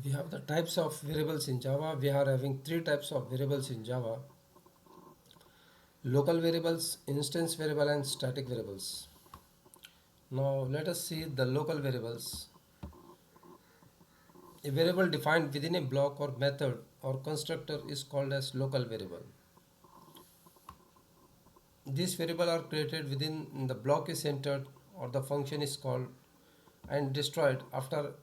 We have the types of variables in Java. We are having three types of variables in Java: local variables, instance variable, and static variables. Now let us see the local variables. A variable defined within a block or method or constructor is called as local variable. These variables are created within the block is entered or the function is called and destroyed after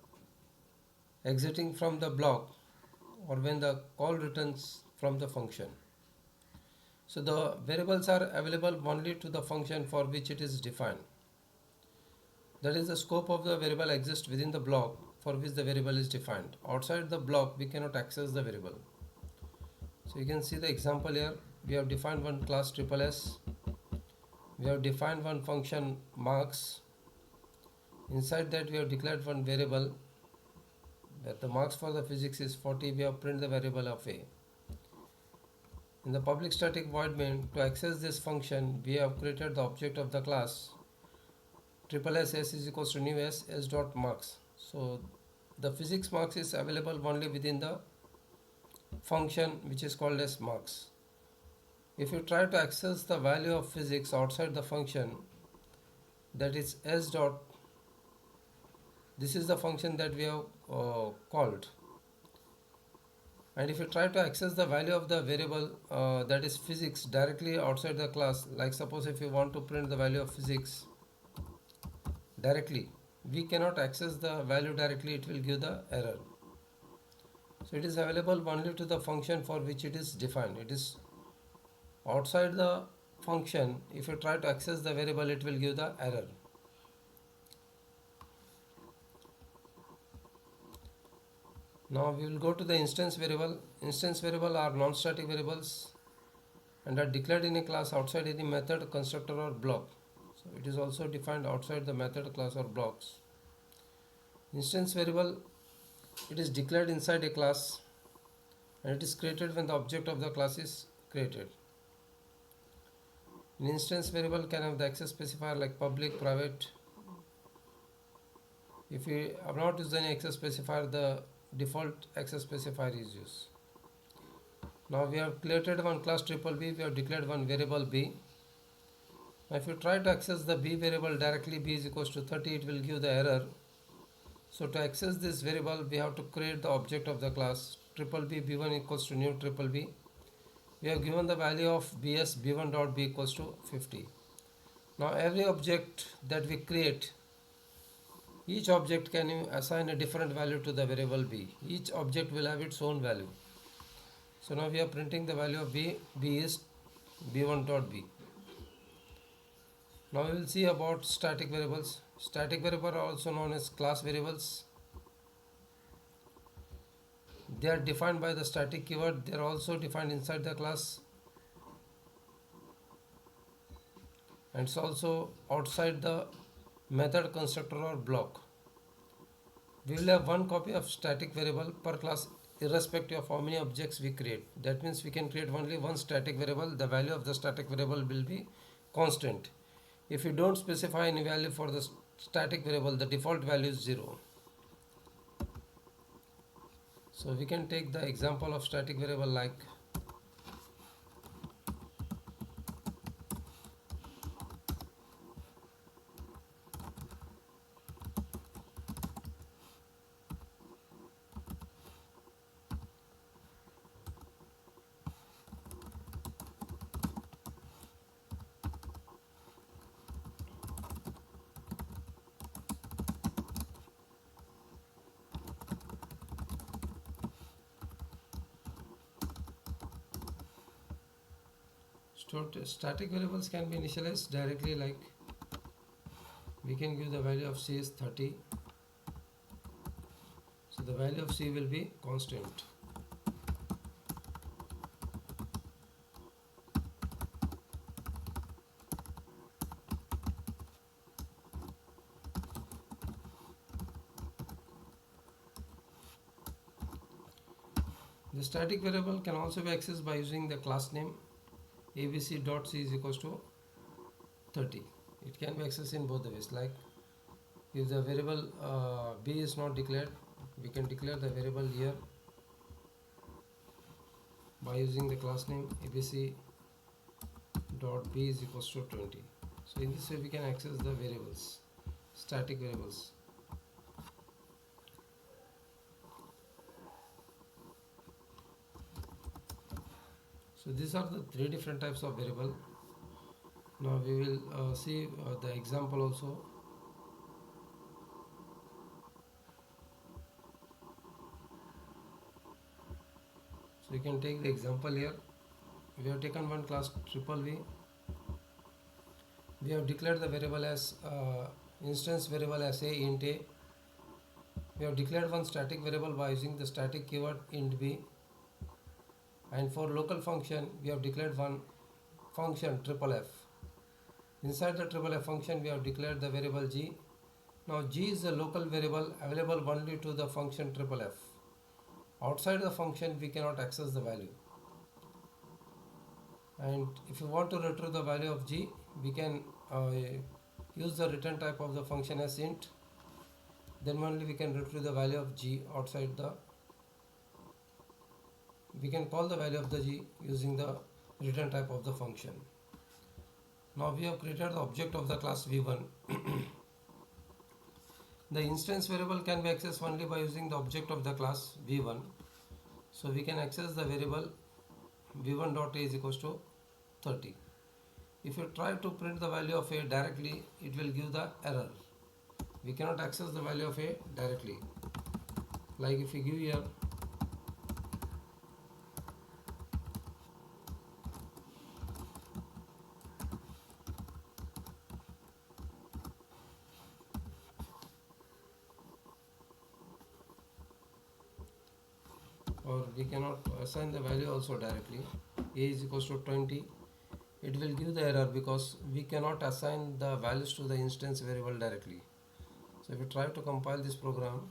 exiting from the block or when the call returns from the function. So the variables are available only to the function for which it is defined. That is, the scope of the variable exists within the block for which the variable is defined. Outside the block we cannot access the variable. So you can see the example here. We have defined one class triple S. We have defined one function marks. Inside that we have declared one variable where the marks for the physics is 40. We have printed the variable of A. In the public static void main, to access this function, we have created the object of the class triple S is equals to new S dot marks. So the physics marks is available only within the function which is called as marks. If you try to access the value of physics outside the function, that is S dot, this is the function that we have called. And if you try to access the value of the variable that is physics directly outside the class, like suppose if you want to print the value of physics directly, we cannot access the value directly, it will give the error. So it is available only to the function for which it is defined. It is outside the function. If you try to access the variable, it will give the error. Now we will go to the instance variable. Instance variable are non-static variables and are declared in a class outside any method, constructor or block. So it is also defined outside the method, class or blocks. Instance variable, it is declared inside a class and it is created when the object of the class is created. An instance variable can have the access specifier like public, private. If we have not used any access specifier, the default access specifier is used. Now we have created one class triple B, we have declared one variable B. Now if you try to access the B variable directly, B is equals to 30, it will give the error. So to access this variable, we have to create the object of the class triple B B1 equals to new triple B. We have given the value of BS B1 dot B equals to 50. Now every object that we create, each object can assign a different value to the variable B. Each object will have its own value. So now we are printing the value of B. B is B1 dot B. Now we will see about static variables. Static variables are also known as class variables. They are defined by the static keyword. They are also defined inside the class, and it's also outside the method, constructor or block. We will have one copy of static variable per class irrespective of how many objects we create. That means we can create only one static variable. The value of the static variable will be constant. If you don't specify any value for the static variable, the default value is 0. So we can take the example of static variable like static variables can be initialized directly, like we can give the value of C is 30. So the value of C will be constant. The static variable can also be accessed by using the class name abc.c is equals to 30. It can be accessed in both the ways. Like if the variable B is not declared, we can declare the variable here by using the class name abc dot b is equals to 20. So in this way we can access the variables, static variables. So these are the three different types of variable. Now we will see the example also. So you can take the example here. We have taken one class triple V. We have declared the variable as instance variable as a int a. We have declared one static variable by using the static keyword int b. And for local function, we have declared one function triple f. Inside the triple f function, we have declared the variable g. Now g is a local variable available only to the function triple f. Outside the function, we cannot access the value. And if you want to retrieve the value of g, we can use the return type of the function as int. Then only we can retrieve the value of g outside the. We can call the value of the g using the return type of the function. Now we have created the object of the class v1. The instance variable can be accessed only by using the object of the class v1. So we can access the variable v1.a is equals to 30. If you try to print the value of a directly, it will give the error. We cannot access the value of a directly. Like if you give here or we cannot assign the value also directly, a is equals to 20, it will give the error because we cannot assign the values to the instance variable directly. So if we try to compile this program,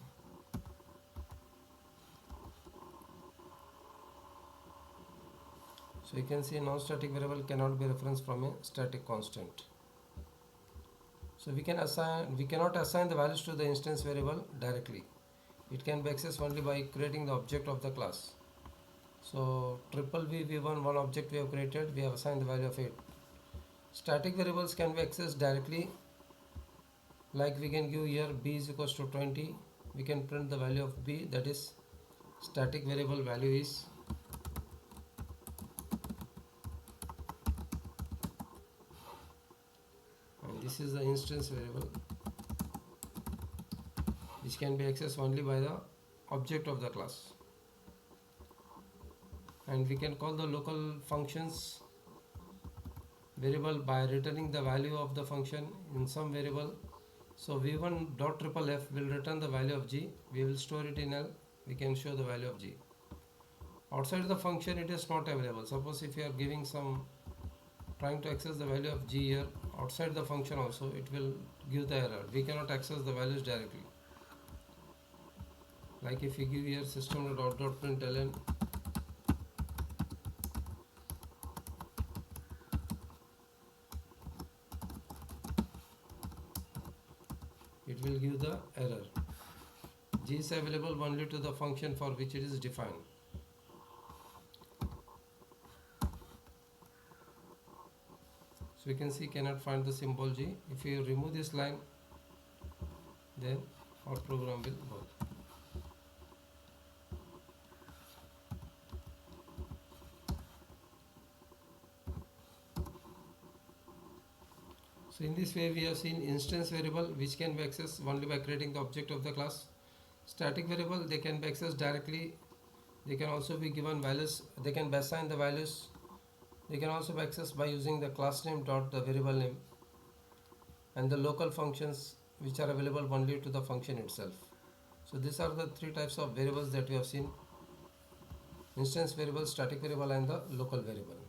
so you can see non-static variable cannot be referenced from a static constant. So we cannot assign the values to the instance variable directly. It can be accessed only by creating the object of the class. So triple v1 one object we have created, we have assigned the value of 8. Static variables can be accessed directly, like we can give here b is equals to 20. We can print the value of b, that is static variable value is and this is the instance variable which can be accessed only by the object of the class. And we can call the local functions variable by returning the value of the function in some variable. So v1 dot triple f will return the value of g. We will store it in L. We can show the value of g. Outside the function, it is not available. Suppose if you are giving trying to access the value of g here outside the function also, it will give the error. We cannot access the values directly. Like if you give here system.out.println, it will give the error. G is available only to the function for which it is defined. So you can see cannot find the symbol G. If you remove this line, then our program will work. So in this way we have seen instance variable which can be accessed only by creating the object of the class. Static variable, they can be accessed directly. They can also be given values. They can be assigned the values. They can also be accessed by using the class name dot the variable name and the local functions which are available only to the function itself. So these are the three types of variables that we have seen: instance variable, static variable and the local variable.